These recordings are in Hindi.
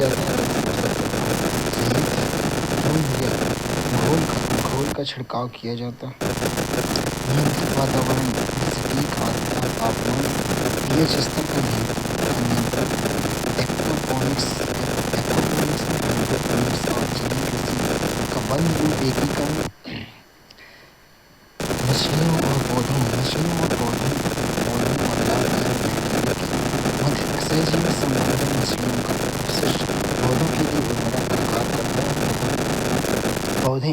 जाता है घोल का छिड़काव किया जाता है। नियंत्रित वातावरण सटीक तापमान, पीएच स्तर का नियंत्रण, एक्वापोनिक्स में हाइड्रोपोनिक्स और जलीय कृषि का बंद रूप एकीकरण, मछलियों और पौधों और लाभकारी बैक्टीरिया के मध्य सहजीवी संवर्धन, मछलियों का अपशिष्ट पौधों के लिए उर्वरक का कार्य करता है। पौधे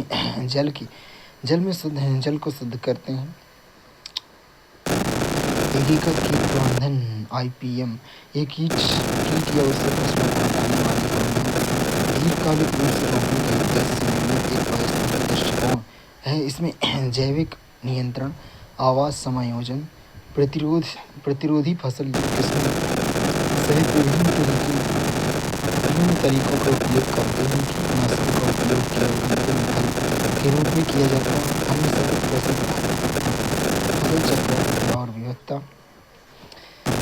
जल को शुद्ध करते हैं। एकीकृत कीट प्रबंधन IPM, ये कीट या उससे फसलों को हटाने वाले प्रबंधन दीर्घकालिक रूप से रोकने के उद्देश्य से निर्मित एक पारिस्थितिक दृष्टिकोण है। इसमें जैविक नियंत्रण, आवास समायोजन, प्रतिरोधी फसल किस्में सहित विभिन्न तरीकों का उपयोग करते हैं। कीटनाशकों का उपयोग केवल विकल्प के रूप में किया जाता है। अन्य सतत फसल चक्र और विविधता,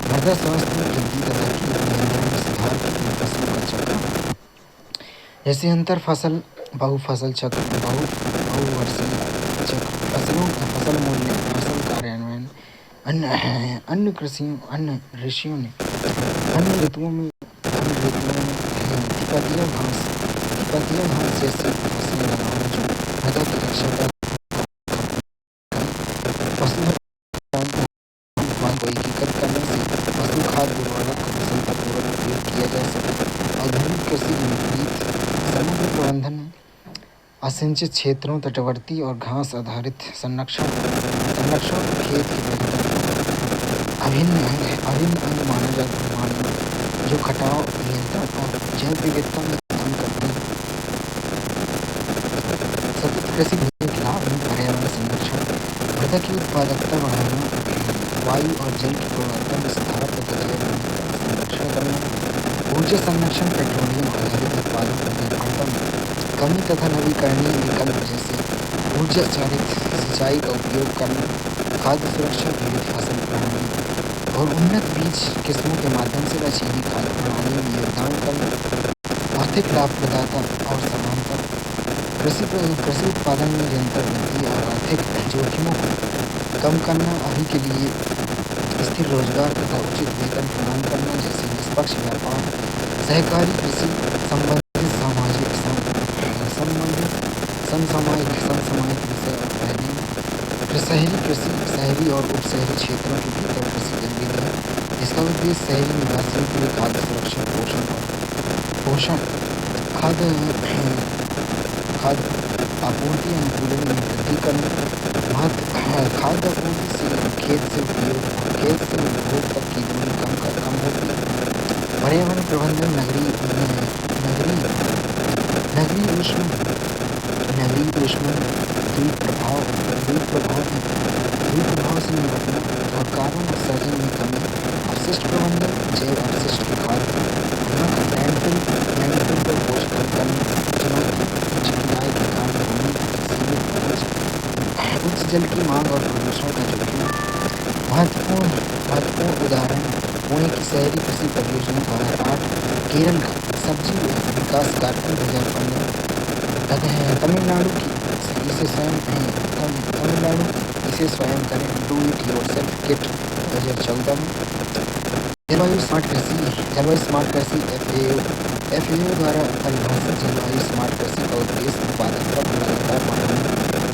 मृदा स्वास्थ्य में वृद्धि तथा कीट नियंत्रण में सुधार के लिए फसलों का चक्र, जैसे अंतर फसल, बहुफसल चक्र, बहुवर्षीय चक्र, फसल मूल्य, फसल कार्यान्वयन। अन्य ऋषियों ने अन्य ऋतुओं में तिपतिया घास जैसी फसलें लगाना जो मृदा की रक्षा कर फसलों को एकीकृत करने से पशु खाद्य उर्वरक का सफलतापूर्वक उपयोग किया जा सके। आधुनिक कृषि के विपरीत समग्र प्रबंधन, असिंचित क्षेत्रों, तटवर्ती और घास आधारित संरक्षण खेत की प्रगति अभिन्न अंग माना जो खटाव नियंत्रण और जैव विविधता में काम करते हैं। सतत कृषि के लाभ में पर्यावरण संरक्षण, मृदा की उत्पादकता बढ़ाना, वायु और जल की गुणवत्ता में सुधार तथा जैव विविधता का संरक्षण करना, ऊर्जा संरक्षण, पेट्रोलियम आधारित उत्पादन पर निर्भरता में कमी तथा नवीकरणीय विकल्प जैसे ऊर्जा चालित सिंचाई का उपयोग करना, खाद्य सुरक्षा, विविध फसल प्रणाली और उन्नत बीज किस्मों के माध्यम से लचीली खाद्य प्रणाली में योगदान करना, आर्थिक लाभ प्रदाता और समानता, कृषि उत्पादन में निरंतर वृद्धि और आर्थिक जोखिमों को कम करना, अभी के लिए स्थिर रोजगार तथा उचित वेतन प्रदान करना, जैसे निष्पक्ष व्यापार, सहकारी कृषि, समसामयिक विषय और पहले शहरी कृषि, शहरी और उपशहरी क्षेत्रों के भीतर कृषि गतिविधियाँ, जिसका उद्देश्य शहरी निवासियों के लिए खाद्य सुरक्षा, खाद्य आपूर्ति अनुकूलन में वृद्धि करना, खाद्य आपूर्ति से खेत से उपभोग तक की दूरी कम होती है। पर्यावरण प्रबंधन, नगरीय ऊष्मा द्वीप्रभाव से निपटना और कार्बन उत्सर्जन में कमी, अपशिष्ट प्रबंधन, जैव अपशिष्ट के खाद्य लैंडफिल पर बोझ कम करना, चुनौती सिंचाई के कारण भूमि सीमित पहुँच, उच्च जल की मांग और प्रदूषण का जोखिम। महत्वपूर्ण उदाहरण पुणे की शहरी कृषि परियोजना 2008, केरल का सब्जी विकास कार्यक्रम 2015, तमिलनाडु इसे स्वयं करें डू इट योरसेल्फ किट 2014 में। जलवायु स्मार्ट कृषि FAO द्वारा परिभाषित जलवायु स्मार्ट कृषि का उद्देश्य उत्पादकता को लगातार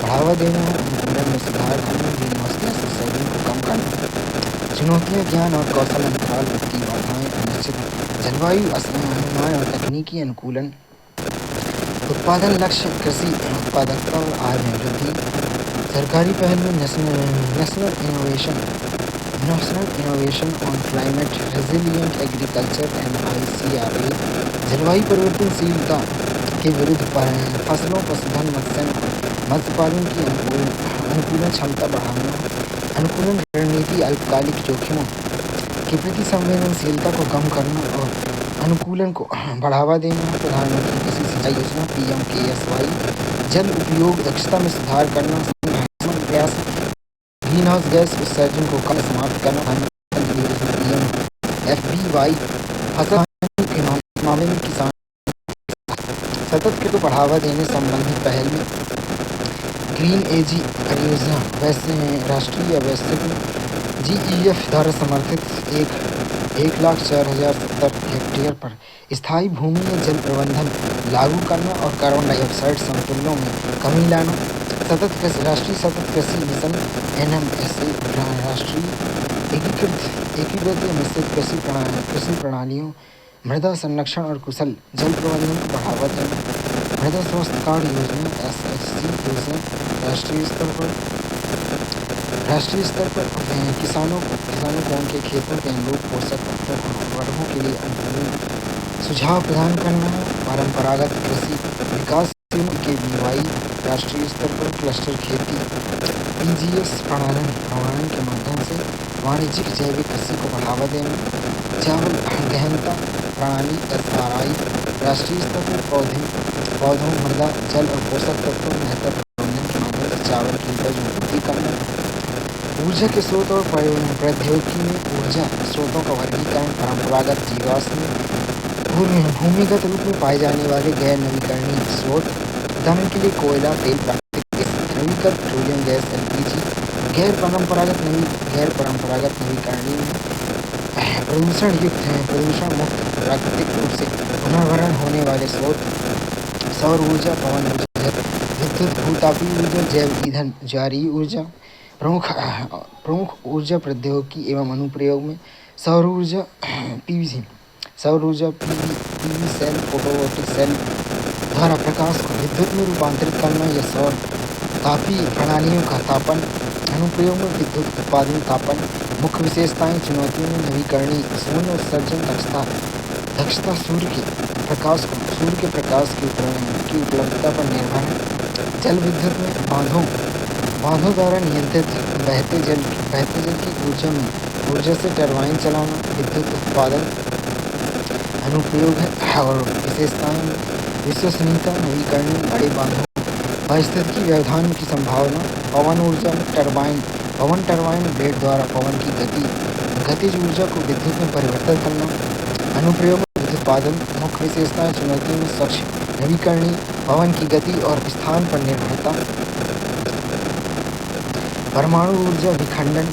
बढ़ावा देना है, अनुकूलन में सुधार करना, ग्रीनहाउस गैस उत्सर्जन को कम करना। चुनौतियाँ, ज्ञान और कौशल अंतराल, वित्तीय बाधाएं, अनिश्चित जलवायु असमानताएं और तकनीकी अनुकूलन। उत्पादन लक्ष्य, कृषि उत्पादकता और आय में वृद्धि। सरकारी पहल में national innovation on climate resilient agriculture NICRA, जलवायु परिवर्तनशीलता के विरुद्ध फसलों, पशुधन, मत्स्य पालन की अनुकूलन क्षमता बढ़ाना, अनुकूलन रणनीति, अल्पकालिक जोखिमों के प्रति संवेदनशीलता को कम करना और अनुकूलन को बढ़ावा देना। प्रधानमंत्री कृषि सिंचाई योजना PMKSY, जल उपयोग दक्षता में सुधार करना, प्रयास, ग्रीनहाउस गैस उत्सर्जन को कम समाप्त करना। PMFBY, फसल के मामले में किसान सतत कृषि को बढ़ावा देने संबंधी पहल में ग्रीन एजी परियोजना वैसे राष्ट्रीय वैश्विक GEF द्वारा समर्थित 1,04,070 हेक्टेयर पर स्थायी भूमि में जल प्रबंधन लागू करना और कार्बन डाइऑक्साइड समतुल्यों में कमी लाना। राष्ट्रीय सतत कृषि मिशन NMSA राष्ट्रीय एकीकृत या मिश्रित कृषि प्रणालियों, मृदा संरक्षण और कुशल जल प्रबंधन को बढ़ावा देना। मृदा स्वास्थ्य कार्ड योजना SHC योजना राष्ट्रीय स्तर पर किसानों को उनके खेतों के अनुरूप पोषक तत्वों और वर्गों के लिए अनुकूल सुझाव प्रदान करना है। परंपरागत कृषि विकास KVY राष्ट्रीय स्तर पर क्लस्टर खेती PGS प्रणाली के माध्यम से वाणिज्यिक जैविक कृषि को बढ़ावा देना। चावल गहनता प्रणाली SRI राष्ट्रीय स्तर पर पौधों, मृदा, जल और पोषक तत्वों बेहतर प्रबंधन के माध्यम से चावल की उपज में वृद्धि करना। ऊर्जा के स्रोत और प्रौद्योगिकी में ऊर्जा स्रोतों का वर्गीकरण। परंपरागत जीवाश्म भूमिगत रूप में पाए जाने वाले गैर नवीकरणीय स्रोत, उदाहरण के लिए कोयला, तेल, प्राकृतिक गैस, नवीकृत पेट्रोलियम गैस LPG। गैर परंपरागत नवीकरणीय प्रदूषण मुक्त प्राकृतिक रूप से पुनर्भरण होने वाले स्रोत, सौर ऊर्जा, पवन ऊर्जा, विद्युत, भूतापीय ऊर्जा, जैव ईंधन, ज्वारीय ऊर्जा। प्रमुख ऊर्जा प्रौद्योगिकी एवं अनुप्रयोग में सौर ऊर्जा PV सेल, फोटोवोल्टिक सेल द्वारा प्रकाश को विद्युत में रूपांतरित करना या सौर तापीय प्रणालियों का तापन। अनुप्रयोग में विद्युत उत्पादन, तापन। मुख्य विशेषताएं, चुनौतियों में नवीकरणीय शून्य उत्सर्जन दक्षता, सूर्य के प्रकाश की उपलब्धता पर निर्भर है। जल विद्युत में बांधों द्वारा नियंत्रित बहते जल की ऊर्जा से टरबाइन चलाना विद्युत उत्पादन अनुप्रयोग है। और विशेषताएं में विश्वसनीयता, नवीकरणीय बड़े बांधों, पारिस्थितिकी व्यवधान की संभावना। पवन ऊर्जा में पवन टरबाइन ब्लेड द्वारा पवन की गतिज ऊर्जा को विद्युत में परिवर्तित करना। अनुप्रयोग में विद्युत उत्पादन। मुख्य विशेषताएं, चुनौतियों में स्वच्छ, नवीकरणीय, पवन की गति और स्थान पर निर्भरता। परमाणु ऊर्जा विखंडन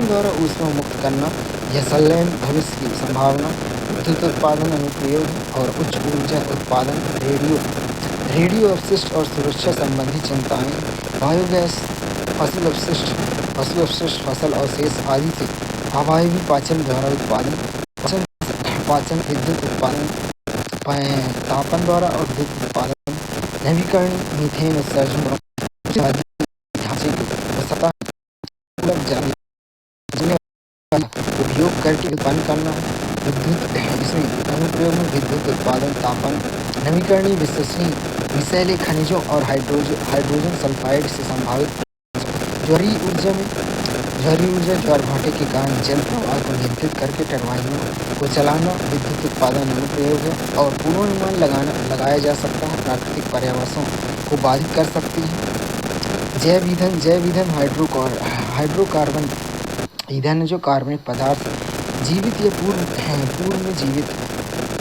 द्वारा ऊष्मा मुक्त करना या संलयन भविष्य की संभावना। विद्युत उत्पादन अनुप्रयोग और उच्च ऊर्जा उत्पादन। रेडियो अपशिष्ट और सुरक्षा संबंधी चिंताएं। बायोगैस, पशु अपशिष्ट, फसल अवशेष आदि से अवायवीय पाचन द्वारा उत्पादन। पाचन विद्युत उत्पादन, तापन द्वारा और विद्युत उत्पादन। नवीकरणीय मीथेन उत्सर्जन ढांचे की सतह उपयोग करके उत्पन्न करना। इसमें अनुप्रयोग में विद्युत उत्पादन, तापन। नवीकरणीय विषैले खनिजों और हाइड्रोजन सल्फाइड से संभावित। ज्वारीय ऊर्जा ज्वार भाटे के कारण जल प्रवाह को नियंत्रित करके टरबाइनों को चलाना विद्युत उत्पादन अनुप्रयोग है। और पूर्वानुमान लगाया जा सकता है, प्राकृतिक पर्यावरणों को बाधित कर सकती है। जैव ईंधन हाइड्रोकार्बन ईंधन जो कार्बनिक पदार्थ जीवित या पूर्व में जीवित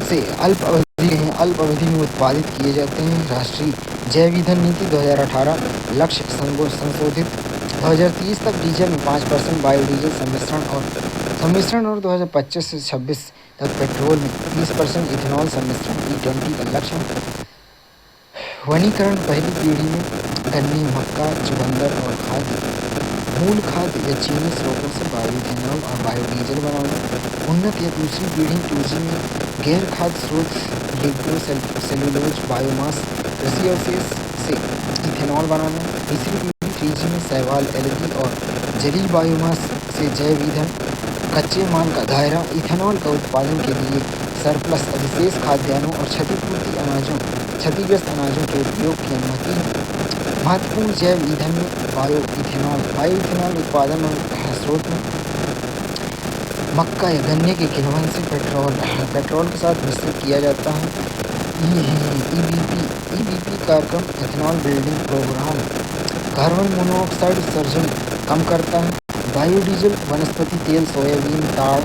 से अल्प अवधि में उत्पादित किए जाते हैं। राष्ट्रीय जैव ईंधन नीति 2018 लक्ष्य संशोधित 2030 तक डीजल में 5% बायोडीजल सम्मिश्रण और 2025 से 26 तक पेट्रोल में 30% इथेनॉल सम्मिश्रण E20 का लक्ष्य। वनीकरण पहली पीढ़ी में गन्ने, मक्का, चुकंदर और मूल खाद्य या चीनी स्रोतों से बायोइथेनॉल और बायोडीजल बनाना। उन्नत या दूसरी पीढ़ी 2G में गैर खाद्य स्रोत लिग्नो सेलुलोज बायोमास कृषि अवशेष से इथेनॉल बनाना। तीसरी पीढ़ी 3G में शैवाल एलगी और जलीय बायोमास से जैव ईंधन। कच्चे माल का दायरा इथेनॉल का उत्पादन के लिए सरप्लस अधिशेष खाद्यान्नों और क्षतिग्रस्त अनाजों के उपयोग की अनुमति। महत्वपूर्ण जैव ईंधन में बायोइथेनॉल उत्पादन और स्रोत में मक्का या गन्ने के किण्वन से पेट्रोल के साथ मिश्रित किया जाता है। EBP कार्यक्रम ethanol building program carbon monoxide उत्सर्जन कम करता है। बायोडीजल, वनस्पति तेल, सोयाबीन, ताड़,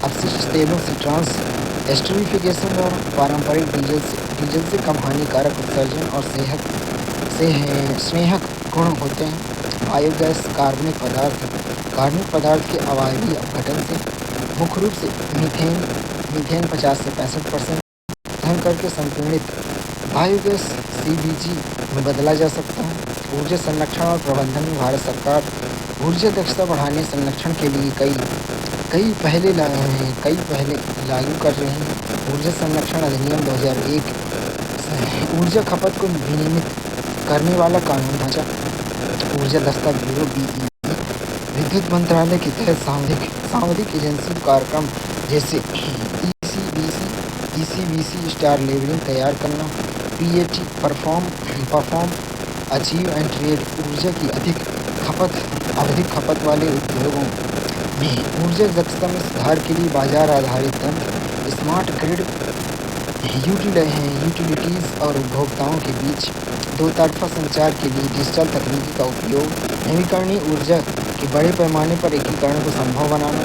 अपशिष्ट तेलों से ट्रांस एस्टरिफिकेशन और पारंपरिक डीजल से कम हानिकारक उत्सर्जन और सेहत से स्नेहक गुण होते हैं। बायोगैस कार्बनिक पदार्थ के अवायवीय अपघटन से मुख्य रूप से मीथेन 50 से 65% दहन करके संपीड़ित बायोगैस सीबीजी में बदला जा सकता है। ऊर्जा संरक्षण और प्रबंधन में भारत सरकार ऊर्जा दक्षता बढ़ाने संरक्षण के लिए कई पहले लागू कर रही है। ऊर्जा संरक्षण अधिनियम 2001 ऊर्जा खपत को विनियमित करने वाला कानून ढांचा। ऊर्जा दक्षता ब्यूरो BEE, विद्युत मंत्रालय के तहत सामरिक एजेंसी कार्यक्रम जैसे ECBC स्टार लेवलिंग तैयार करना। PAT perform achieve and trade ऊर्जा की अधिक खपत वाले उद्योगों में ऊर्जा दक्षता में सुधार के लिए बाजार आधारित तंत्र, स्मार्ट ग्रिड, यूटिलिटीज़ और उपभोक्ताओं के बीच दो तरफा संचार के लिए डिजिटल तकनीकी का उपयोग, नवीकरणीय ऊर्जा के बड़े पैमाने पर एकीकरण को संभव बनाना,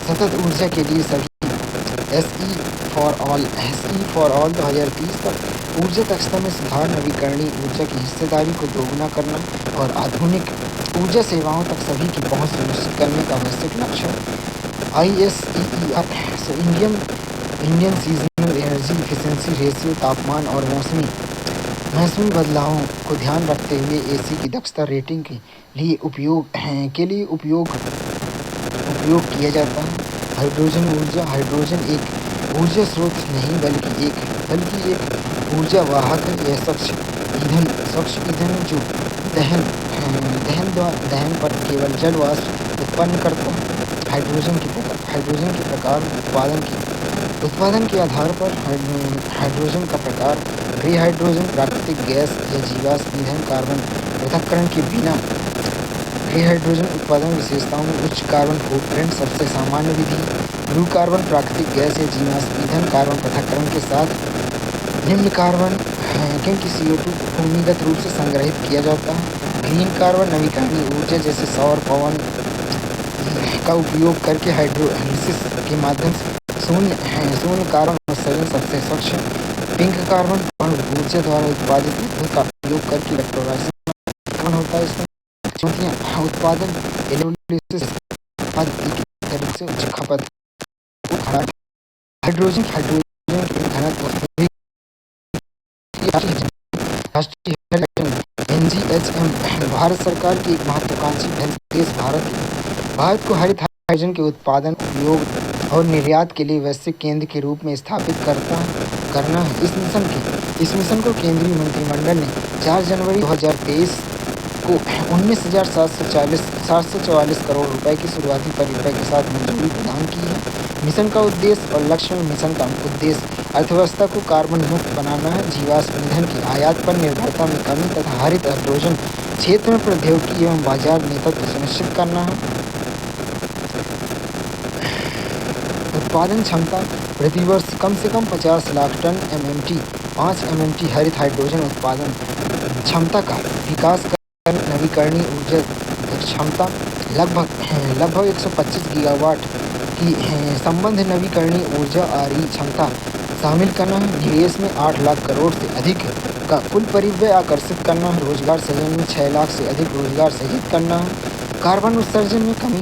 सतत ऊर्जा के लिए सभी SE फॉर ऑल 2030 तक ऊर्जा दक्षता में सुधार, नवीकरणीय ऊर्जा की हिस्सेदारी को दोगुना करना और आधुनिक ऊर्जा सेवाओं तक सभी की पहुंच सुनिश्चित करने का वैश्विक लक्ष्य। ISEER Indian seasonal energy efficiency ratio, तापमान और मौसमी बदलावों को ध्यान रखते हुए AC की दक्षता रेटिंग के लिए उपयोग किया जाता है। हाइड्रोजन एक ऊर्जा स्रोत नहीं बल्कि एक ऊर्जा वाहक है। यह स्वच्छ ईंधन जो दहन पर केवल जल वाष्प उत्पन्न करता है। हाइड्रोजन के प्रकार उत्पादन के आधार पर हाइड्रोजन का प्रकार ग्रे हाइड्रोजन, प्राकृतिक गैस या जीवाश्म ईंधन, कार्बन पृथक्करण के बिना ग्रे हाइड्रोजन उत्पादन विशेषताओं में उच्च कार्बन फुटप्रिंट सबसे सामान्य विधि। ब्लू कार्बन प्राकृतिक गैस या जीवाश्म ईंधन, कार्बन पृथक्करण के साथ निम्न कार्बन क्योंकि CO2 भूमिगत रूप से संग्रहित किया जाता है। ग्रीन कार्बन नवीकरणीय ऊर्जा जैसे सौर पवन का उपयोग करके हाइड्रोलिसिस के माध्यम से शून्य कार्बन उत्सर्जन सबसे स्वच्छ। पिंक कार्बन पर्ण ऊर्जा द्वारा उत्पादित विद्युत का उपयोग करके इलेक्ट्रोलाइसिस होता है। इसमें चौथियाँ उत्पादन इलेक्ट्रोलिसिस से उच्च खपत हाइड्रोजन के घनत्व राष्ट्रीय NGHM भारत सरकार की एक महत्वाकांक्षी देश भारत को हरित हाइड्रोजन के उत्पादन, उपयोग और निर्यात के लिए वैश्विक केंद्र के रूप में स्थापित करना है। इस मिशन को केंद्रीय मंत्रिमंडल ने 4 जनवरी 2023 को 19,744 करोड़ रुपए की शुरुआती परिव्यय के साथ मंजूरी प्रदान की है। मिशन का उद्देश्य और लक्ष्य में मिशन का उद्देश्य अर्थव्यवस्था को कार्बन मुक्त बनाना है, जीवाश्म ईंधन की आयात पर निर्भरता में कमी तथा हरित हाइड्रोजन क्षेत्र में प्रौद्योगिकी एवं बाजार नेतृत्व सुनिश्चित करना है। उत्पादन क्षमता प्रतिवर्ष कम से कम 50 लाख टन MMT 5 MMT हरित हाइड्रोजन उत्पादन क्षमता का विकास कर नवीकरणीय ऊर्जा क्षमता लगभग 125 गीगावाट की संबंध नवीकरणीय ऊर्जा RE क्षमता शामिल करना है। निवेश में 8 लाख करोड़ से अधिक का कुल परिव्यय आकर्षित करना है। रोजगार सृजन में 6 लाख से अधिक रोजगार सृजित करना है। कार्बन उत्सर्जन में कमी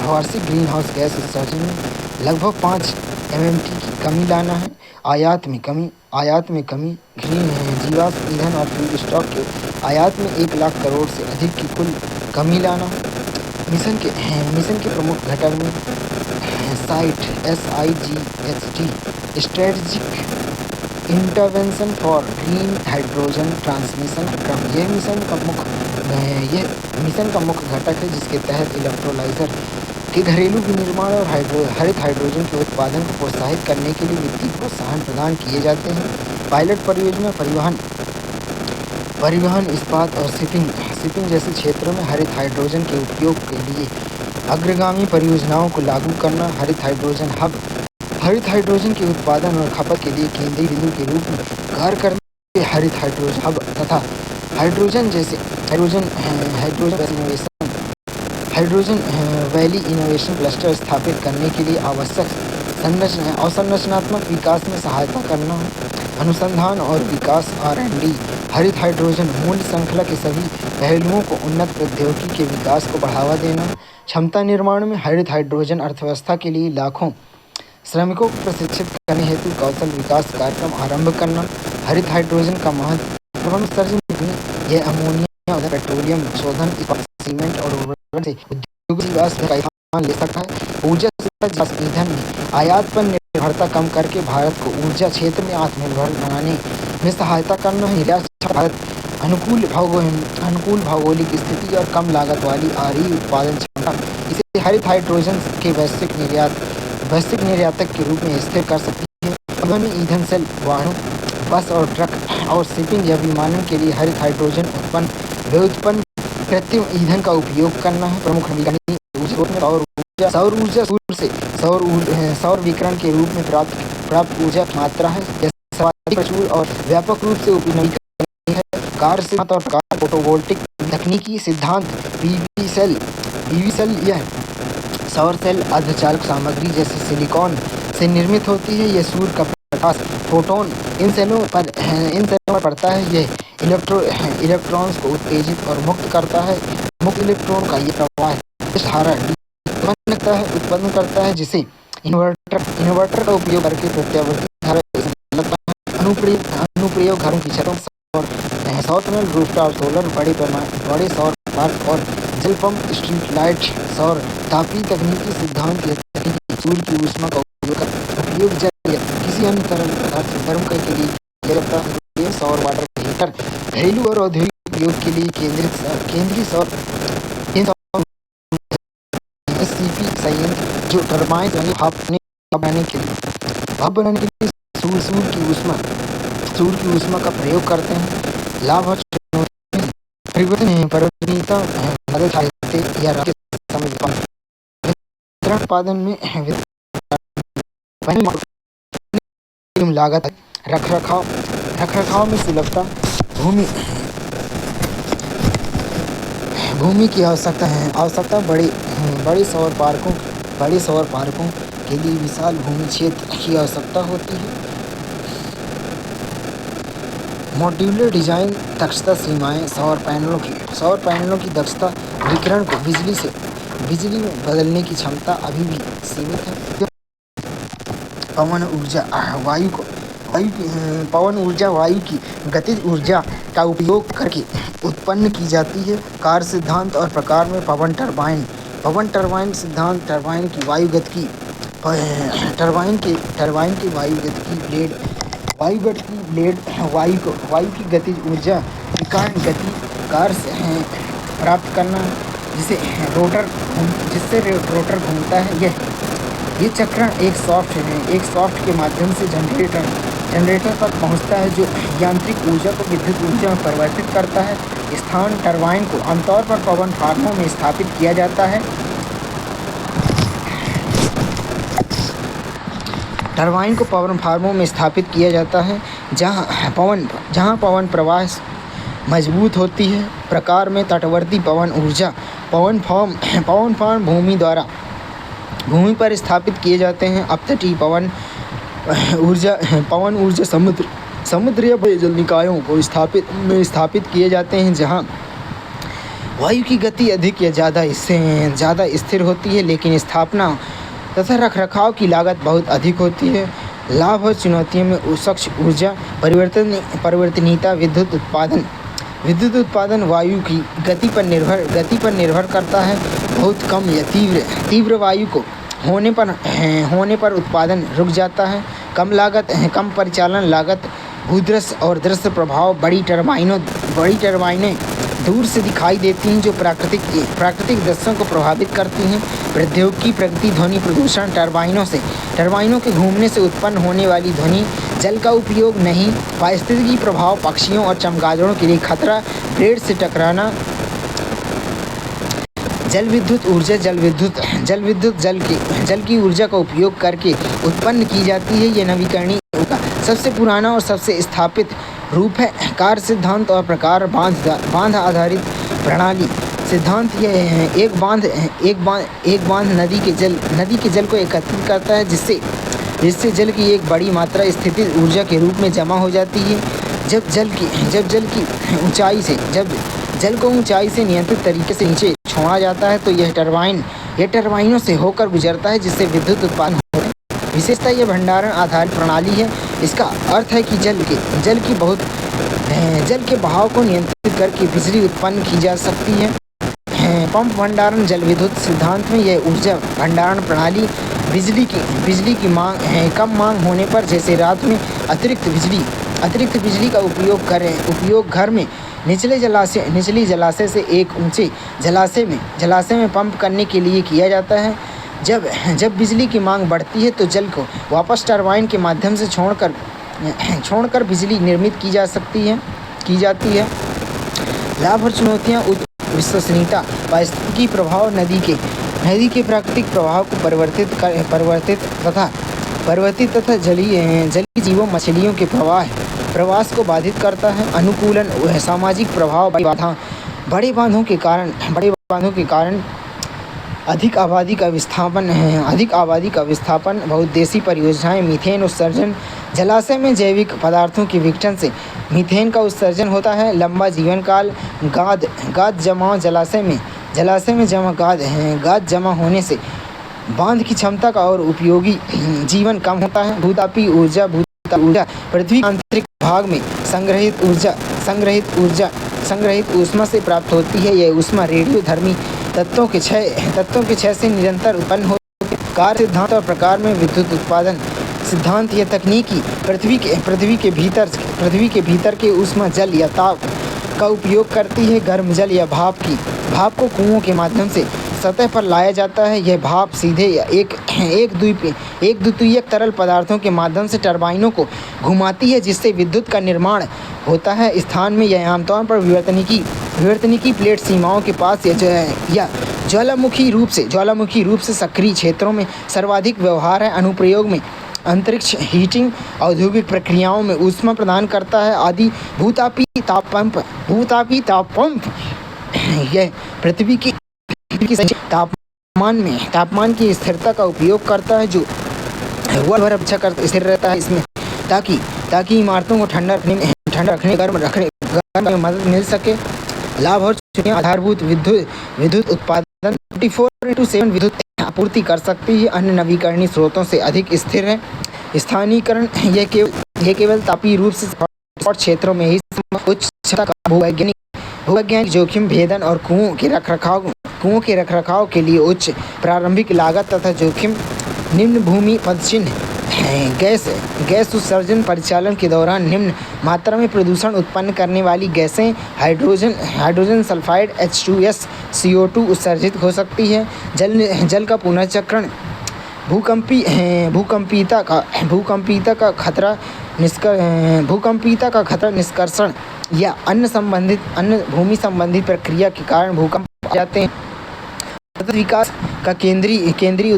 वार्षिक ग्रीन हाउस गैस उत्सर्जन में लगभग 5 MMT की कमी लाना है। आयात में कमी ग्रीन जीवाश्म ईंधन और फ्यूल स्टॉक के आयात में 1 लाख करोड़ से अधिक की कुल कमी लाना है। मिशन के प्रमुख घटक में SIGHT strategic intervention for green hydrogen transmission क्रम। यह मिशन का मुख्य घटक है जिसके तहत इलेक्ट्रोलाइजर के घरेलू विनिर्माण और हरित हाइड्रोजन के उत्पादन को प्रोत्साहित करने के लिए वित्तीय प्रोत्साहन प्रदान किए जाते हैं। पायलट परियोजना परिवहन, इस्पात और शिपिंग जैसे क्षेत्रों में हरित हाइड्रोजन के उपयोग के लिए अग्रगामी परियोजनाओं को लागू करना। हरित हाइड्रोजन के उत्पादन और खपत के लिए केंद्रीय बिंदु के रूप में कार्य करने हरित हाइड्रोजन हब तथा हाइड्रोजन जैसे hydrogen hydrogen valley innovation cluster स्थापित करने के लिए आवश्यक अवसंरचनात्मक विकास में सहायता करना, अनुसंधान और विकास R&D, हरित हाइड्रोजन मूल्य श्रृंखला के सभी पहलुओं को उन्नत प्रौद्योगिकी के विकास को बढ़ावा देना, क्षमता निर्माण में हरित हाइड्रोजन अर्थव्यवस्था के लिए लाखों श्रमिकों को प्रशिक्षित करने हेतु कौशल विकास कार्यक्रम आरंभ करना, हरित हाइड्रोजन का महत्वपूर्ण उत्सर्जन करना, यह अमोनिया और पेट्रोलियम शोधन, सीमेंट और उर्वरक से औद्योगिक विकास का स्थान ले सकता है। ऊर्जा ईंधन में आयात पर निर्भरता कम करके भारत को ऊर्जा क्षेत्र में आत्मनिर्भर बनाने में सहायता करना, भारत अनुकूल भौगोलिक स्थिति और कम लागत वाली RE उत्पादन क्षमता इसे हरित हाइड्रोजन के वैश्विक निर्यातक के रूप में स्थिर कर सकती है। परिवहन ईंधन सेल, वाहनों, बस और ट्रक और शिपिंग या विमानन के लिए हरित हाइड्रोजन व्युत्पन्न कृत्रिम ईंधन का उपयोग करना है। प्रमुख सौर विकिरण के रूप में प्राप्त ऊर्जा की मात्रा है, यह प्रचुर और व्यापक रूप से उपयोग है। कार सिद्धांत और कार फोटोवोल्टिक तकनीकी सिद्धांत PV सेल यह सौर सेल अर्धचालक सामग्री जैसे सिलिकॉन से निर्मित होती है। यह सूर्य का प्रकाश फोटोन इन सेलों पर पड़ता है। यह इलेक्ट्रॉन्स को उत्तेजित और मुक्त करता है। मुक्त इलेक्ट्रॉन का यह प्रवाह धारा उत्पन्न करता है, जिसे इन्वर्टर का उपयोग करके प्रत्यावर्ती धारा अनुप्रयोग घरों की छतों और सौर पैनल, रूफटॉप सोलर, बड़े सौर पार्क और जल पंप, स्ट्रीट लाइट, सौर तापीय तकनीकी सिद्धांत सूर्य की ऊष्मा का उपयोग जल या किसी अन्य तरल पदार्थ गर्म करने के लिए किया जाता है। सौर वाटर हीटर घरेलू और औद्योगिक उपयोग के लिए केंद्रीय सौर SCP संयंत्र जो टरबाइन भाप बनाने के लिए सूर्य की ऊष्मा का प्रयोग करते हैं। लाभ और परिवर्तनीयता मदद या उत्पादन में लागत, रखरखाव में सुलभता, भूमि की आवश्यकता बड़े सौर पार्कों के लिए विशाल भूमि क्षेत्र की आवश्यकता होती है। मॉड्यूलर डिजाइन, दक्षता सीमाएं, सौर पैनलों की दक्षता, विकिरण को बिजली में बदलने की क्षमता अभी भी सीमित है। पवन ऊर्जा वायु की गतिज ऊर्जा का उपयोग करके उत्पन्न की जाती है। कार्य सिद्धांत और प्रकार में पवन टरबाइन सिद्धांत, टरबाइन की वायुगतिकी ब्लेड वायु की गतिज ऊर्जा कार से प्राप्त करना, जिससे रोटर घूमता है। ये चक्रण एक सॉफ्ट के माध्यम से जनरेटर तक पहुंचता है, जो यांत्रिक ऊर्जा को विद्युत ऊर्जा में परिवर्तित करता है। स्थान टरबाइन को आमतौर पर पवन फार्मों में स्थापित किया जाता है। टरबाइन को पवन फार्मों में स्थापित किया जाता है जहां पवन प्रवाह मजबूत होती है। प्रकार में तटवर्ती पवन ऊर्जा पवन फार्म भूमि पर स्थापित किए जाते हैं। अपतटीय पवन ऊर्जा समुद्र या जल निकायों को स्थापित किए जाते हैं, जहां वायु की गति अधिक या ज़्यादा स्थिर होती है, लेकिन स्थापना तथा रखरखाव की लागत बहुत अधिक होती है। लाभ और चुनौतियों में स्वच्छ ऊर्जा परिवर्तनीयता, विद्युत उत्पादन वायु की गति पर निर्भर करता है। बहुत कम या तीव्र वायु को होने पर उत्पादन रुक जाता है। कम परिचालन लागत, भूदृश्य और दृश्य प्रभाव, बड़ी टरबाइनें दूर से दिखाई देती हैं जो प्राकृतिक दृश्यों को प्रभावित करती हैं। प्रौद्योगिकी प्रगति, ध्वनि प्रदूषण, टरबाइनों के घूमने से उत्पन्न होने वाली ध्वनि, जल का उपयोग नहीं, पारिस्थितिकी प्रभाव, पक्षियों और चमगादड़ों के लिए खतरा, ब्लेड से टकराना। जल विद्युत जल की ऊर्जा का उपयोग करके उत्पन्न की जाती है। यह नवीकरणीय ऊर्जा का सबसे पुराना और सबसे स्थापित रूप है। कार्य सिद्धांत और प्रकार, बांध आधारित प्रणाली सिद्धांत यह है, एक बांध नदी के जल को एकत्रित करता है, जिससे जल की एक बड़ी मात्रा स्थितिज ऊर्जा के रूप में जमा हो जाती है। जब जल को ऊंचाई से नियंत्रित तरीके से नीचे छोड़ा जाता है तो यह टरबाइनों से होकर गुजरता है, जिससे विद्युत उत्पादन होता है। विशेषतः यह भंडारण आधारित प्रणाली है। इसका अर्थ है कि जल के बहाव को नियंत्रित करके बिजली उत्पन्न की जा सकती है। पंप भंडारण जल विद्युत सिद्धांत में यह ऊर्जा भंडारण प्रणाली बिजली की कम मांग होने पर, जैसे रात में अतिरिक्त बिजली का उपयोग घर में निचले जलाशय से एक ऊंचे जलाशय में पंप करने के लिए किया जाता है। जब बिजली की मांग बढ़ती है तो जल को वापस टरबाइन के माध्यम से छोड़कर बिजली निर्मित की जाती है। लाभ और चुनौतियाँ विश्वसनीयता पारिस्थितिकी प्रभाव नदी के प्राकृतिक प्रभाव को परिवर्तित तथा जलीय जीवों मछलियों के प्रवास को बाधित करता है। अनुकूलन सामाजिक प्रभाव बड़े बांधों के कारण अधिक आबादी का विस्थापन बहुउद्देशीय परियोजनाएं मीथेन उत्सर्जन जलाशय में जैविक पदार्थों के विघटन से मीथेन का उत्सर्जन होता है। लंबा जीवन काल गाद जमाव जलाशय में गाद जमा होने से बांध की क्षमता का और उपयोगी जीवन कम होता है। भूतापीय ऊर्जा पृथ्वी के आंतरिक भाग में संग्रहित ऊष्मा से प्राप्त होती है। यह ऊष्मा रेडियोधर्मी तत्वों के क्षय से निरंतर उत्पन्न होती है। कार्य सिद्धांत और प्रकार में विद्युत उत्पादन सिद्धांत यह तकनीकी पृथ्वी के भीतर के ऊष्मा जल या ताप का उपयोग करती है। गर्म जल या भाप को कुओं के माध्यम से सतह पर लाया जाता है। यह भाप सीधे एक द्वितीयक तरल पदार्थों के माध्यम से टरबाइनों को घुमाती है, जिससे विद्युत का निर्माण होता है। स्थान में यह आमतौर पर विवर्तनिकी प्लेट सीमाओं के पास या ज्वालामुखी रूप से सक्रिय क्षेत्रों में सर्वाधिक व्यवहार है। अनुप्रयोग में अंतरिक्ष हीटिंग, औद्योगिक प्रक्रियाओं में ऊष्मा प्रदान करता है आदि। भूतापीय ताप पंप यह पृथ्वी की तापमान की स्थिरता का उपयोग करता है, जो वर्ष भर अच्छा स्थिर रहता है इसमें, ताकि इमारतों को ठंडा रखने गर्म में मदद मिल सके। लाभ और चुनौतियाँ आधारभूत विद्युत उत्पादन 24/7 विद्युत आपूर्ति कर सकती है। अन्य नवीकरणीय स्रोतों से अधिक स्थिर है। स्थानीयकरण यह केवल तापीय रूप से हॉटस्पॉट क्षेत्रों में ही उच्च क्षमता का भूवैज्ञानिक जोखिम भेदन और कुओं के रखरखाव के लिए उच्च प्रारंभिक लागत तथा जोखिम निम्न भूमि पदचिह्न गैस उत्सर्जन परिचालन के दौरान निम्न मात्रा में प्रदूषण उत्पन्न करने वाली गैसें हाइड्रोजन सल्फाइड H2S CO2 उत्सर्जित हो सकती है। जल का पुनर्चक्रण भूकंपीयता का खतरा निष्कर्षण या अन्य भूमि संबंधित प्रक्रिया के कारण भूकंप आ जाते हैं। विकास का केंद्रीय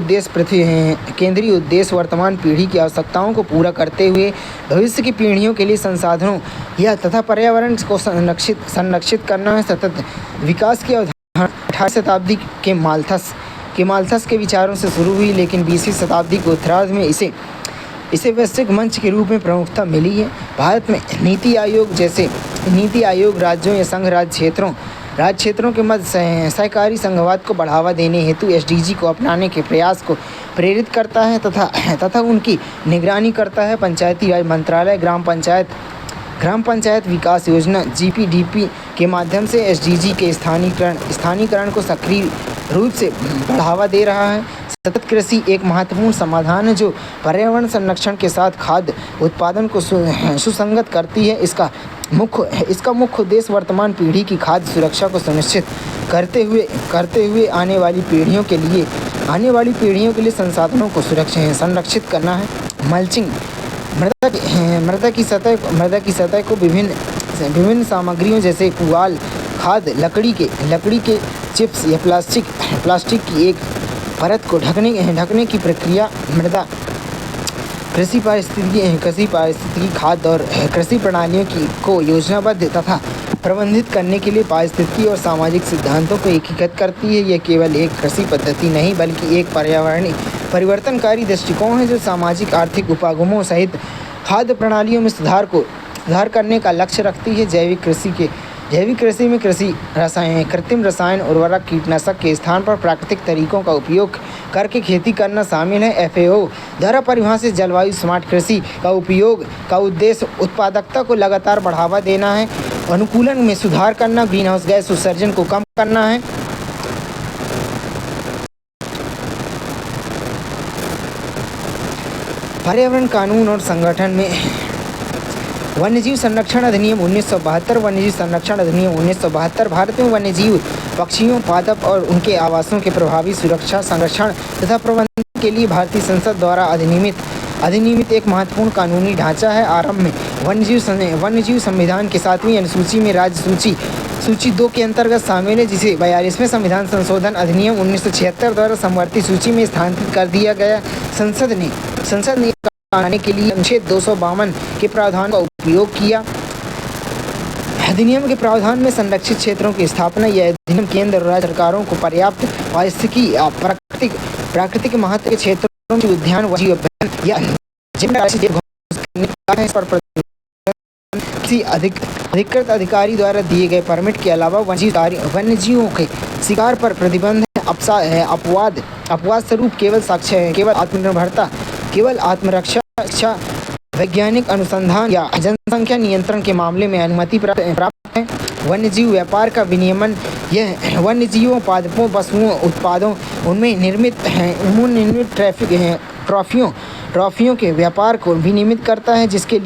उद्देश्य वर्तमान पीढ़ी की आवश्यकताओं को पूरा करते हुए भविष्य की पीढ़ियों के लिए संसाधनों तथा पर्यावरण को संरक्षित करना है। सतत विकास की अवधारणा 18वीं शताब्दी के माल्थस के विचारों से शुरू हुई, लेकिन 20वीं शताब्दी के उत्तरार्ध में इसे वैश्विक मंच के रूप में प्रमुखता मिली है। भारत में नीति आयोग राज्यों या संघ राज्य क्षेत्रों के मध्य सहकारी संघवाद को बढ़ावा देने हेतु SDG को अपनाने के प्रयास को प्रेरित करता है तथा उनकी निगरानी करता है। पंचायती राज मंत्रालय ग्राम पंचायत विकास योजना GPDP के माध्यम से SDG के स्थानीयकरण को सक्रिय रूप से बढ़ावा दे रहा है। सतत कृषि एक महत्वपूर्ण समाधान है जो पर्यावरण संरक्षण के साथ खाद्य उत्पादन को सुसंगत करती है। इसका मुख्य उद्देश्य वर्तमान पीढ़ी की खाद्य सुरक्षा को सुनिश्चित करते हुए आने वाली पीढ़ियों के लिए संसाधनों को संरक्षित करना है। मल्चिंग मृदा की सतह को विभिन्न सामग्रियों जैसे पुआल, खाद, लकड़ी के चिप्स या प्लास्टिक की एक परत को ढकने की प्रक्रिया मृदा कृषि पारिस्थितिकी खाद्य और कृषि प्रणालियों को योजनाबद्ध तथा प्रबंधित करने के लिए पारिस्थितिकी और सामाजिक सिद्धांतों को एकीकृत करती है। यह केवल एक कृषि पद्धति नहीं बल्कि एक पर्यावरणीय परिवर्तनकारी दृष्टिकोण है जो सामाजिक आर्थिक उपागमों सहित खाद्य प्रणालियों में सुधार करने का लक्ष्य रखती है। जैविक कृषि में कृत्रिम रसायन उर्वरक कीटनाशक के स्थान पर प्राकृतिक तरीकों का उपयोग करके खेती करना शामिल है। FAO द्वारा परिभाषित जलवायु स्मार्ट कृषि का उपयोग का उद्देश्य उत्पादकता को लगातार बढ़ावा देना है, अनुकूलन में सुधार करना, ग्रीनहाउस गैस उत्सर्जन को कम करना है। पर्यावरण कानून और संगठन में वन्यजीव संरक्षण अधिनियम 1972 वन्यजीव संरक्षण अधिनियम 1972 भारत में वन्यजीव पक्षियों, पादप और उनके आवासों के प्रभावी सुरक्षा, संरक्षण तथा प्रबंधन के लिए भारतीय संसद द्वारा अधिनियमित एक महत्वपूर्ण कानूनी ढांचा है। आरंभ में वन्यजीव संविधान के 7वीं अनुसूची में राज्य सूची 2 के अंतर्गत शामिल है, जिसे 42वें संविधान संशोधन अधिनियम 1976 द्वारा समवर्ती सूची में स्थानांतरित कर दिया गया। संसद ने बनाने के लिए अनुच्छेद 252 के प्रावधान का उपयोग किया। अधिनियम के प्रावधान में संरक्षित क्षेत्रों की स्थापना। यह अधिनियम केंद्र और राज्य सरकारों को पर्याप्त पारिस्थितिकी प्राकृतिक महत्व के क्षेत्रों में उद्यान, वन्यजीव अभयारण्य या किसी अधिकृत अधिकारी द्वारा दिए गए परमिट के अलावा वन्यजीवों के शिकार पर प्रतिबंध है। अपवाद स्वरूप केवल आत्मरक्षा, वैज्ञानिक अनुसंधान या जनसंख्या नियंत्रण के मामले में अनुमति प्राप्त है। वन्यजीव व्यापार का विनियमन यह वन्यजीवों, पादपों, पशुओं, उत्पादों, उनमें निर्मित ट्रॉफियों के व्यापार को विनियमित करता है, जिसके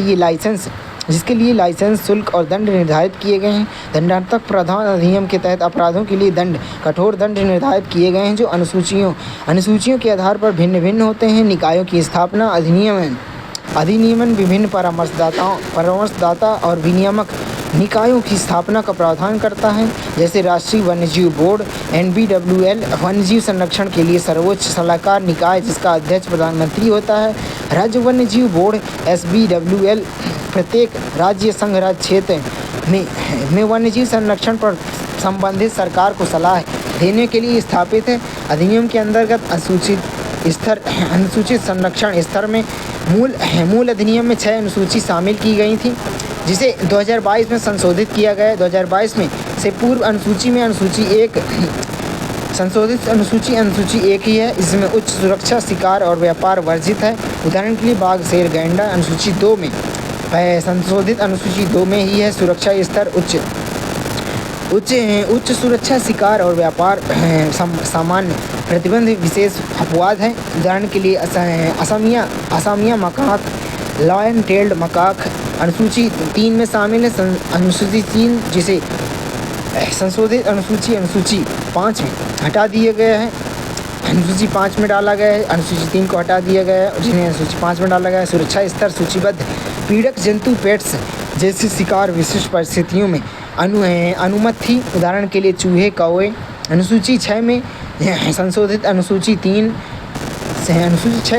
लिए लाइसेंस शुल्क और दंड निर्धारित किए गए हैं। दंडात्मक प्रावधान अधिनियम के तहत अपराधों के लिए कठोर दंड निर्धारित किए गए हैं जो अनुसूचियों के आधार पर भिन्न होते हैं। निकायों की स्थापना। अधिनियम विभिन्न परामर्शदाता और विनियामक निकायों की स्थापना का प्रावधान करता है, जैसे राष्ट्रीय वन्यजीव बोर्ड NBWL, वन्यजीव संरक्षण के लिए सर्वोच्च सलाहकार निकाय जिसका अध्यक्ष प्रधानमंत्री होता है। राज्य वन्यजीव बोर्ड SBWL प्रत्येक राज्य संघ राज्य क्षेत्र में वन्यजीव संरक्षण पर संबंधित सरकार को सलाह देने के लिए स्थापित है। अधिनियम के अंतर्गत अनुसूचित संरक्षण स्तर में मूल अधिनियम में 6 अनुसूची शामिल की गई थी, जिसे 2022 में संशोधित किया गया। 2022 में से पूर्व अनुसूची में अनुसूची 1 संशोधित अनुसूची 1 ही है। इसमें उच्च सुरक्षा, शिकार और व्यापार वर्जित है। उदाहरण के लिए बाघ, शेर, गैंडा। अनुसूची 2 में संशोधित अनुसूची 2 में ही है सुरक्षा स्तर उच्च सुरक्षा, शिकार और व्यापार सामान्य, प्रतिबंध विशेष अपवाद है। उदाहरण के लिए असमिया मकाक, लॉयन टेल्ड मकाक अनुसूची 3 में शामिल है। अनुसूची 3 जिसे संशोधित अनुसूची 5 में हटा दिया गया है, अनुसूची 5 में डाला गया है। अनुसूची 3 को हटा दिया गया है जिन्हें अनुसूची 5 में डाला गया है। सुरक्षा स्तर सूचीबद्ध पीड़क जंतु, पेट्स जैसे शिकार विशिष्ट परिस्थितियों में अनुमत थी। उदाहरण के लिए चूहे, कौवे। अनुसूची 6 में संशोधित अनुसूची 6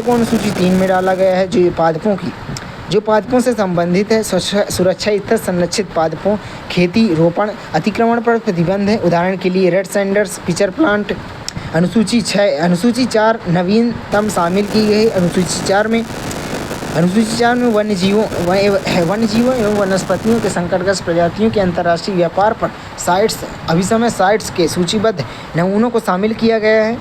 को अनुसूची 3 में डाला गया है, जो पादपों से संबंधित है। सुरक्षा स्तर संरक्षित पादपों, खेती, रोपण, अतिक्रमण पर प्रतिबंध है। उदाहरण के लिए रेड सैंडर्स, पिचर प्लांट। अनुसूची 4 नवीनतम शामिल की गई। अनुसूची 4 में वन्यजीवों एवं वनस्पतियों के संकटग्रस्त प्रजातियों के अंतर्राष्ट्रीय व्यापार पर साइट्स के सूचीबद्ध नमूनों को शामिल किया गया है।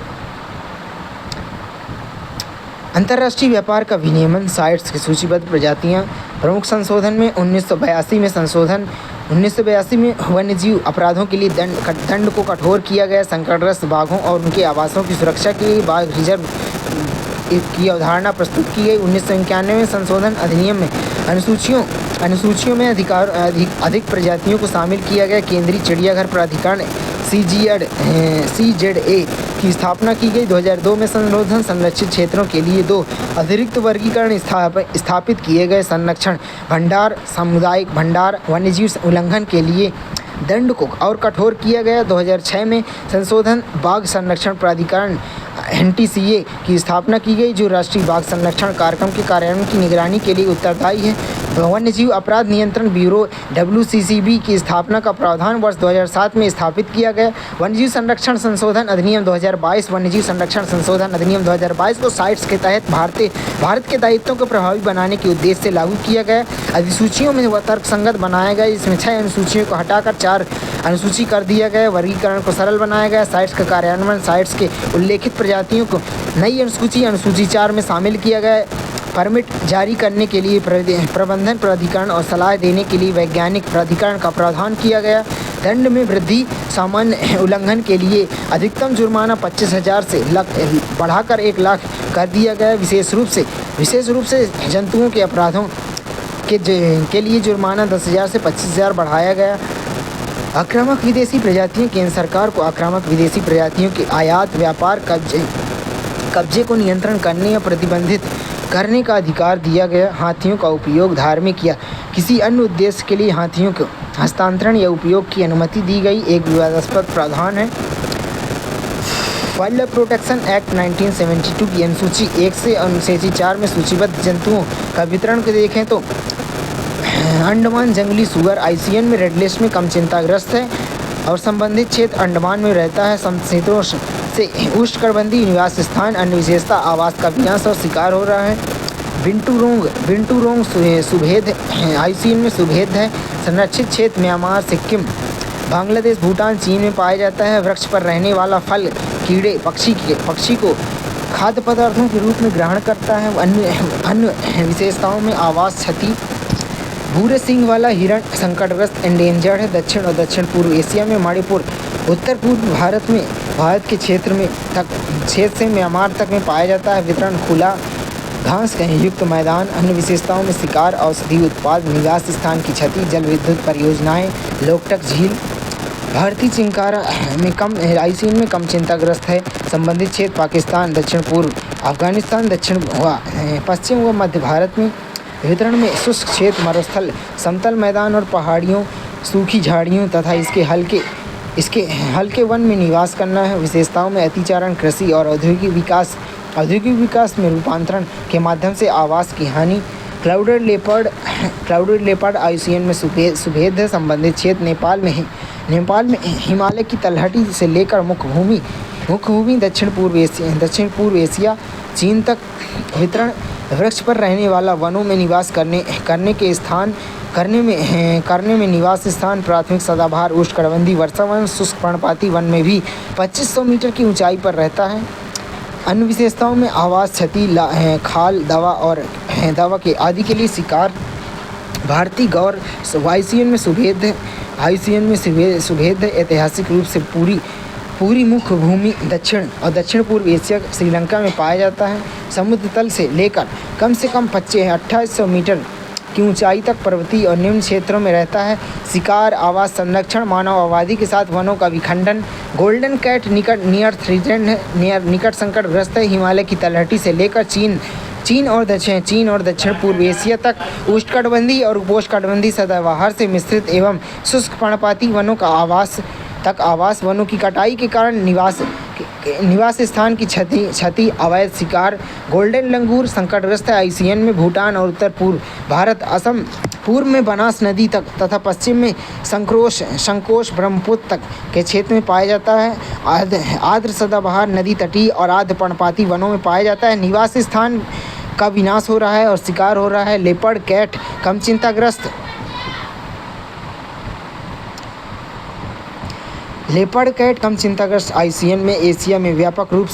अंतर्राष्ट्रीय व्यापार का विनियमन, साइट्स की सूचीबद्ध प्रजातियां। प्रमुख संशोधन में 1982 में वन्यजीव अपराधों के लिए दंड को कठोर किया गया। संकटग्रस्त बाघों और उनके आवासों की सुरक्षा के लिए बाघ रिजर्व की अवधारणा प्रस्तुत की गई। 1991 में संशोधन अधिनियम में अनुसूचियों में अधिक प्रजातियों को शामिल किया गया। केंद्रीय चिड़ियाघर प्राधिकरण CZA की स्थापना की गई। 2002 में संशोधन संरक्षित क्षेत्रों के लिए 2 अतिरिक्त वर्गीकरण स्थापित किए गए। संरक्षण भंडार, सामुदायिक भंडार। वन्यजीव उल्लंघन के लिए दंड को और कठोर किया गया। 2006 में संशोधन बाघ संरक्षण प्राधिकरण NTCA की स्थापना की गई, जो राष्ट्रीय बाघ संरक्षण कार्यक्रम के कार्यान्वयन की निगरानी के लिए उत्तरदायी है। वन्यजीव अपराध नियंत्रण ब्यूरो WCCB की स्थापना का प्रावधान वर्ष 2007 में स्थापित किया गया। वन्यजीव संरक्षण संशोधन अधिनियम 2022 वन्यजीव संरक्षण संशोधन अधिनियम 2022 को साइट्स के तहत भारत के दायित्वों को प्रभावी बनाने के उद्देश्य से लागू किया गया। अधिसूचियों में वह तर्कसंगत बनाया गया, जिसमें 6 अनुसूचियों को हटाकर 4 अनुसूची कर दिया गया। वर्गीकरण को सरल बनाया गया। साइट्स का कार्यान्वयन साइट्स के उल्लेखित प्रजातियों को नई अनुसूची 4 में शामिल किया गया। परमिट जारी करने के लिए प्रबंधन प्राधिकरण और सलाह देने के लिए वैज्ञानिक प्राधिकरण का प्रावधान किया गया। दंड में वृद्धि, सामान्य उल्लंघन के लिए अधिकतम जुर्माना 25,000 से बढ़ाकर 1 लाख कर दिया गया। विशेष रूप से जंतुओं के अपराधों के लिए जुर्माना 10,000 से 25,000 बढ़ाया गया। आक्रामक विदेशी प्रजातियों, केंद्र सरकार को आक्रामक विदेशी प्रजातियों के आयात, व्यापार, कब्जे को नियंत्रण करने या प्रतिबंधित करने का अधिकार दिया गया। हाथियों का उपयोग धार्मिक या किसी अन्य उद्देश्य के लिए हाथियों को हस्तांतरण या उपयोग की अनुमति दी गई एक विवादास्पद प्रावधान है। वाइल्ड लाइफ प्रोटेक्शन एक्ट 1972 की अनुसूची 1 से अनुसूची 4 में सूचीबद्ध जंतुओं का वितरण को देखें तो अंडमान जंगली सुअर ICN में रेड लिस्ट में कम चिंताग्रस्त है और संबंधित क्षेत्र अंडमान में रहता है। समशीतोष्ण से उष्णकटिबंधीय निवास स्थान, अन्य विशेषता आवास का विनाश और शिकार हो रहा है। बिंटू रोंग सुभेद ICN में सुभेद है। संरक्षित क्षेत्र म्यांमार, सिक्किम, बांग्लादेश, भूटान, चीन में पाया जाता है। वृक्ष पर रहने वाला फल कीड़े पक्षी को खाद्य पदार्थों के रूप में ग्रहण करता है। अन्य विशेषताओं में आवास क्षति, भूरे सींग वाला हिरण संकटग्रस्त एंडेंजर्ड है। दक्षिण और दक्षिण पूर्व एशिया में मणिपुर, उत्तर पूर्व भारत के क्षेत्र से म्यांमार तक में पाया जाता है। वितरण खुला घास युक्त मैदान। अन्य विशेषताओं में शिकार, औषधि उत्पाद, निवास स्थान की क्षति, जल विद्युत परियोजनाएं, लोकटक झील। भारतीय चिंकारा में कम ICN में कम चिंताग्रस्त है। संबंधित क्षेत्र पाकिस्तान, दक्षिण पूर्व अफगानिस्तान, दक्षिण व पश्चिम व मध्य भारत में। वितरण में शुष्क क्षेत्र, मरुस्थल, समतल मैदान और पहाड़ियों, सूखी झाड़ियों तथा इसके हल्के वन में निवास करना है। विशेषताओं में अतिचारण, कृषि और औद्योगिक विकास में रूपांतरण के माध्यम से आवास की हानि। क्लाउडेड लेपर्ड ICN में सुभेद है। संबंधित क्षेत्र नेपाल में हिमालय की तलहटी से लेकर मुख्य भूमि दक्षिण पूर्व एशिया, चीन तक। वितरण वृक्ष पर रहने वाला वनों में निवास करने में निवास स्थान, प्राथमिक सदाबहार उष्णकटिबंधीय वर्षा वन, शुष्क पर्णपाती वन में भी 2500 मीटर की ऊंचाई पर रहता है। अन्य विशेषताओं में आवास क्षति, खाल, दवा के आदि के लिए शिकार। भारतीय गौर ICN में सुभेद है। ऐतिहासिक रूप से पूरी मुख्य भूमि दक्षिण और दक्षिण पूर्व एशिया, श्रीलंका में पाया जाता है। समुद्र तल से लेकर कम से कम 2800 मीटर की ऊंचाई तक पर्वतीय और निम्न क्षेत्रों में रहता है। शिकार, आवास, संरक्षण, मानव आबादी के साथ वनों का विखंडन। गोल्डन कैट निकट संकटग्रस्त है। हिमालय की तलहटी से लेकर चीन और दक्षिण पूर्व एशिया तक उष्णकटिबंधीय और उपोष्णकटिबंधीय सदाबहार से मिश्रित एवं शुष्क पर्णपाती वनों का आवास। वनों की कटाई के कारण निवास स्थान की क्षति, अवैध शिकार। गोल्डन लंगूर संकटग्रस्त है। ICN में भूटान और उत्तर पूर्व भारत, असम, पूर्व में बनास नदी तक तथा पश्चिम में संकोश ब्रह्मपुत्र तक के क्षेत्र में पाया जाता है। आर्द्र सदाबहार, नदी तटीय और आर्द्र पर्णपाती वनों में पाया जाता है। निवास स्थान का विनाश हो रहा है और शिकार हो रहा है। लेपर्ड कैट कम चिंताग्रस्त ICN में एशिया में व्यापक रूप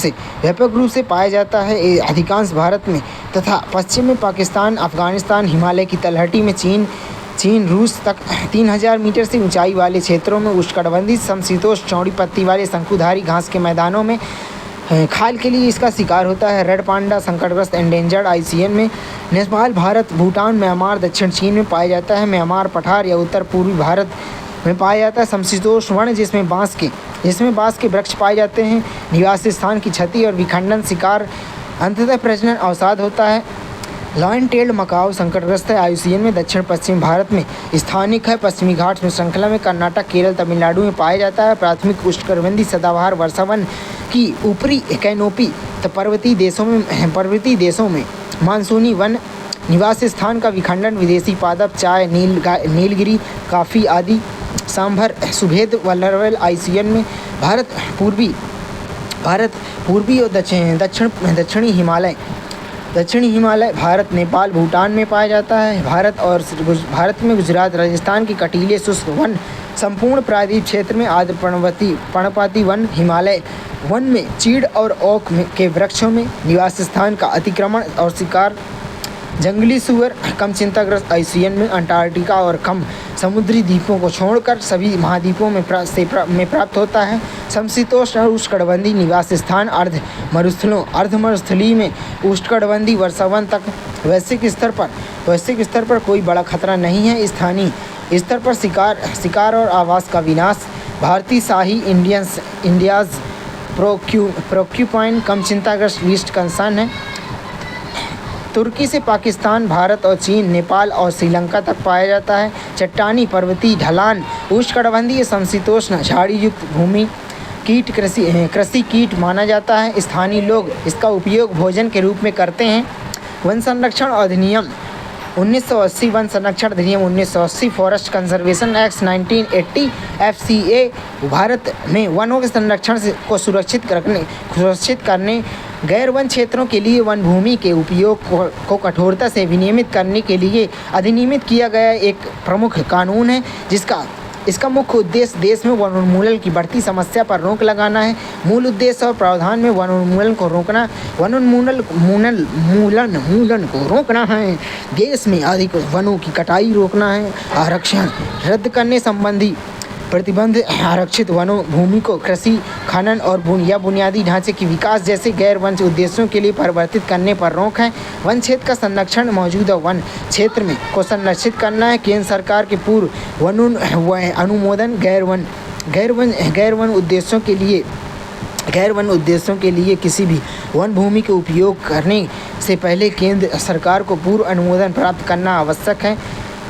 से पाया जाता है। अधिकांश भारत में तथा पश्चिम में पाकिस्तान, अफगानिस्तान, हिमालय की तलहटी में चीन, रूस तक 3000 मीटर से ऊंचाई वाले क्षेत्रों में उष्णकटिबंधीय समशीतोष्ण चौड़ी पत्ती वाले शंकुधारी घास के मैदानों में खाल के लिए इसका शिकार होता है। रेड पांडा संकटग्रस्त एंडेंजर्ड ICN में नेपाल, भारत, भूटान, म्यांमार, दक्षिण चीन में पाया जाता है। म्यांमार पठार या उत्तर पूर्वी भारत में पाया जाता है। समशीतोष्ण वन जिसमें बांस के वृक्ष पाए जाते हैं। निवास स्थान की क्षति और विखंडन, शिकार, अंततः प्रजनन अवसाद होता है। लॉयन टेल्ड मकाऊ संकटग्रस्त है। ICN में दक्षिण पश्चिम भारत में स्थानिक है। पश्चिमी घाट में श्रृंखला में कर्नाटक, केरल, तमिलनाडु में पाया जाता है। प्राथमिक उष्णकटिबंधीय सदाबहार वर्षावन की ऊपरी कैनोपी पर्वतीय देशों में मानसूनी वन निवास स्थान का विखंडन, विदेशी पादप, चाय, नीलगिरी कॉफ़ी आदि। सांभर सुभेद वल्लरवेल आईसीएन में भारत पूर्वी और दक्षिणी हिमालय भारत, नेपाल, भूटान में पाया जाता है। भारत में गुजरात, राजस्थान के कटीले शुष्क वन, संपूर्ण प्रायद्वीप क्षेत्र में आर्द्र पर्णपाती वन, हिमालय वन में चीड़ और ओक के वृक्षों में निवास स्थान का अतिक्रमण और शिकार, जंगली सुअर कम चिंताग्रस्त आईसीएन में अंटार्कटिका और कम समुद्री द्वीपों को छोड़कर सभी महाद्वीपों में प्राप्त होता है। समशीतोष्ण और उष्णकटिबंधीय निवास स्थान अर्ध मरुस्थलीय में उष्णकटिबंधीय वर्षावन तक। वैश्विक स्तर पर कोई बड़ा खतरा नहीं है। स्थानीय स्तर पर शिकार और आवास का विनाश। भारतीय शाही इंडियाज प्रोक्यूपाइन कम चिंताग्रस्त लीस्ट कंसर्न है। तुर्की से पाकिस्तान, भारत और चीन, नेपाल और श्रीलंका तक पाया जाता है। चट्टानी पर्वतीय ढलान, उष्णकटिबंधीय समशीतोष्ण झाड़ी युक्त भूमि, कीट कृषि कीट माना जाता है। स्थानीय लोग इसका उपयोग भोजन के रूप में करते हैं। वन संरक्षण अधिनियम 1980, वन संरक्षण अधिनियम 1980, forest conservation act 1980 FCA Bharat में वनों के संरक्षण को सुरक्षित करने, गैर वन क्षेत्रों के लिए वन भूमि के उपयोग को कठोरता से विनियमित करने के लिए अधिनियमित किया गया एक प्रमुख कानून है, इसका मुख्य उद्देश्य देश में वनोन्मूलन की बढ़ती समस्या पर रोक लगाना है। मूल उद्देश्य और प्रावधान में वनोन्मूलन को रोकना है। देश में अधिक वनों की कटाई रोकना है। आरक्षण रद्द करने संबंधी प्रतिबंध, आरक्षित वनों भूमि को कृषि, खनन और बुनियादी ढांचे के विकास जैसे गैर वन उद्देश्यों के लिए परिवर्तित करने पर रोक है। वन क्षेत्र का संरक्षण, मौजूदा वन क्षेत्र में को संरक्षित करना है। केंद्र सरकार के पूर्व अनुमोदन गैर वन उद्देश्यों के लिए किसी भी वन भूमि के उपयोग करने से पहले केंद्र सरकार को पूर्व अनुमोदन प्राप्त करना आवश्यक है,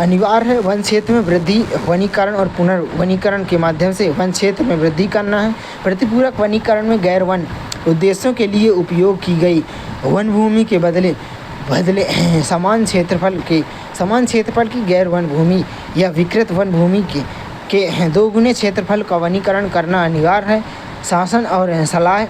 अनिवार्य है। वन क्षेत्र में वृद्धि, वनीकरण और पुनर्वनीकरण के माध्यम से वन क्षेत्र में वृद्धि करना है। प्रतिपूरक वनीकरण में गैर वन उद्देश्यों के लिए उपयोग की गई वन भूमि के बदले समान क्षेत्रफल की गैर वन भूमि या विकृत वन भूमि के दोगुने क्षेत्रफल का वनीकरण करना अनिवार्य है। शासन और सलाह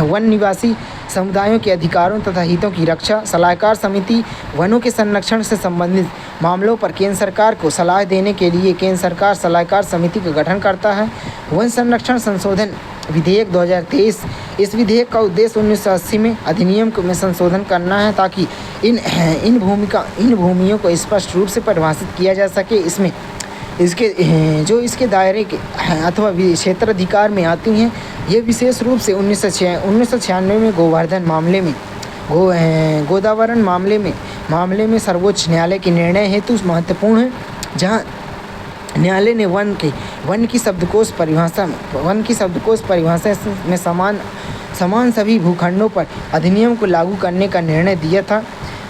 वन निवासी समुदायों के अधिकारों तथा हितों की रक्षा। सलाहकार समिति वनों के संरक्षण से संबंधित मामलों पर केंद्र सरकार को सलाह देने के लिए केंद्र सरकार सलाहकार समिति का गठन करता है। वन संरक्षण संशोधन विधेयक 2023, इस विधेयक का उद्देश्य 1980 में अधिनियम में संशोधन करना है ताकि इन भूमियों को स्पष्ट रूप से परिभाषित किया जा सके। इसमें इसके दायरे के अथवा क्षेत्राधिकार में आती हैं। ये विशेष रूप से 1996 में गोदावरण मामले में सर्वोच्च न्यायालय के निर्णय हेतु महत्वपूर्ण है, जहां न्यायालय ने वन की शब्दकोश परिभाषा में समान सभी भूखंडों पर अधिनियम को लागू करने का निर्णय दिया था।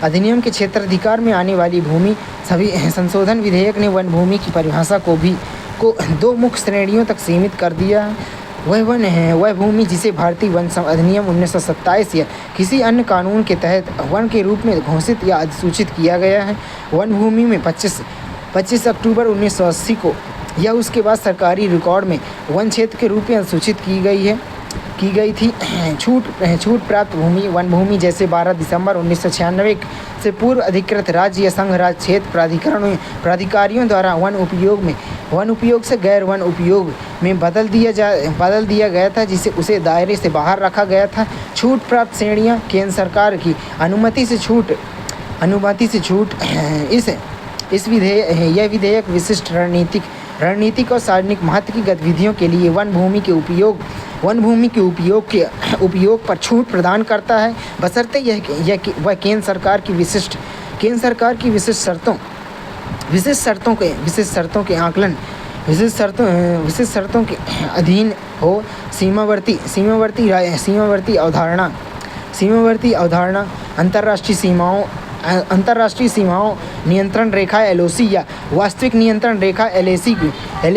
अधिनियम के क्षेत्राधिकार में आने वाली भूमि सभी संशोधन विधेयक ने वन भूमि की परिभाषा को दो मुख्य श्रेणियों तक सीमित कर दिया है। वह भूमि जिसे भारतीय वन अधिनियम 1927 या किसी अन्य कानून के तहत वन के रूप में घोषित या अधिसूचित किया गया है। वन भूमि में 25 अक्टूबर 1980 को या उसके बाद सरकारी रिकॉर्ड में वन क्षेत्र के रूप में अधिसूचित की गई थी। छूट प्राप्त भूमि वन भूमि जैसे 12 दिसंबर 1996 से पूर्व अधिकृत राज्य या संघ राज्य क्षेत्र प्राधिकारियों द्वारा वन उपयोग से गैर वन उपयोग में बदल दिया गया था, जिसे उसे दायरे से बाहर रखा गया था। छूट प्राप्त श्रेणियाँ केंद्र सरकार की अनुमति से छूट यह विधेयक विशिष्ट रणनीतिक और सार्वजनिक महत्व की गतिविधियों के लिए वन भूमि के उपयोग पर छूट प्रदान करता है, बशर्ते वह केंद्र सरकार की विशिष्ट शर्तों के अधीन हो। सीमावर्ती अवधारणा अंतर्राष्ट्रीय अंतर्राष्ट्रीय सीमाओं नियंत्रण रेखा LOC या वास्तविक नियंत्रण रेखा LAC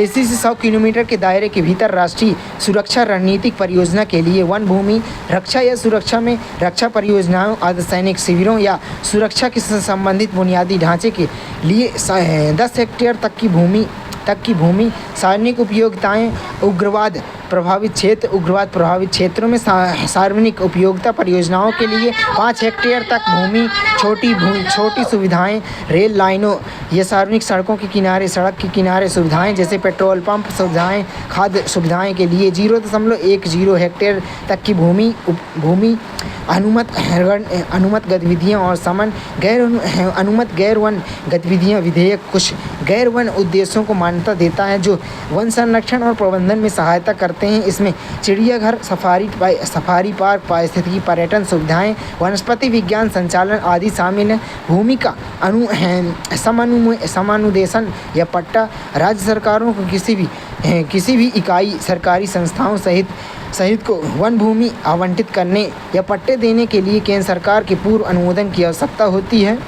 से 100 किलोमीटर के दायरे के भीतर राष्ट्रीय सुरक्षा रणनीतिक परियोजना के लिए वन भूमि रक्षा या सुरक्षा में रक्षा परियोजनाओं, अर्धसैनिक शिविरों या सुरक्षा के संबंधित बुनियादी ढांचे के लिए 10 हेक्टेयर तक की भूमि, सार्वजनिक उपयोगिताएं, उग्रवाद प्रभावित क्षेत्रों में सार्वजनिक उपयोगिता परियोजनाओं के लिए 5 हेक्टेयर तक भूमि, छोटी सुविधाएं, रेल लाइनों या सार्वजनिक सड़क के किनारे सुविधाएं जैसे पेट्रोल पंप सुविधाएं, खाद्य सुविधाएं के लिए 0.10 हेक्टेयर तक की भूमि, अनुमत गतिविधियां और समन अनुमत गैर वन गतिविधियां। विधेयक कुछ गैर वन उद्देश्यों को मान्यता देता है जो वन संरक्षण और प्रबंधन में सहायता करते हैं। इसमें चिड़ियाघर, सफारी पार्क, पारिस्थितिकी पर्यटन सुविधाएं, वनस्पति विज्ञान संचालन आदि शामिल हैं। भूमि का समानुदेशन या पट्टा राज्य सरकारों को किसी भी इकाई, सरकारी संस्थाओं सहित को वन भूमि आवंटित करने या पट्टे देने के लिए केंद्र सरकार के पूर्व अनुमोदन की आवश्यकता होती है।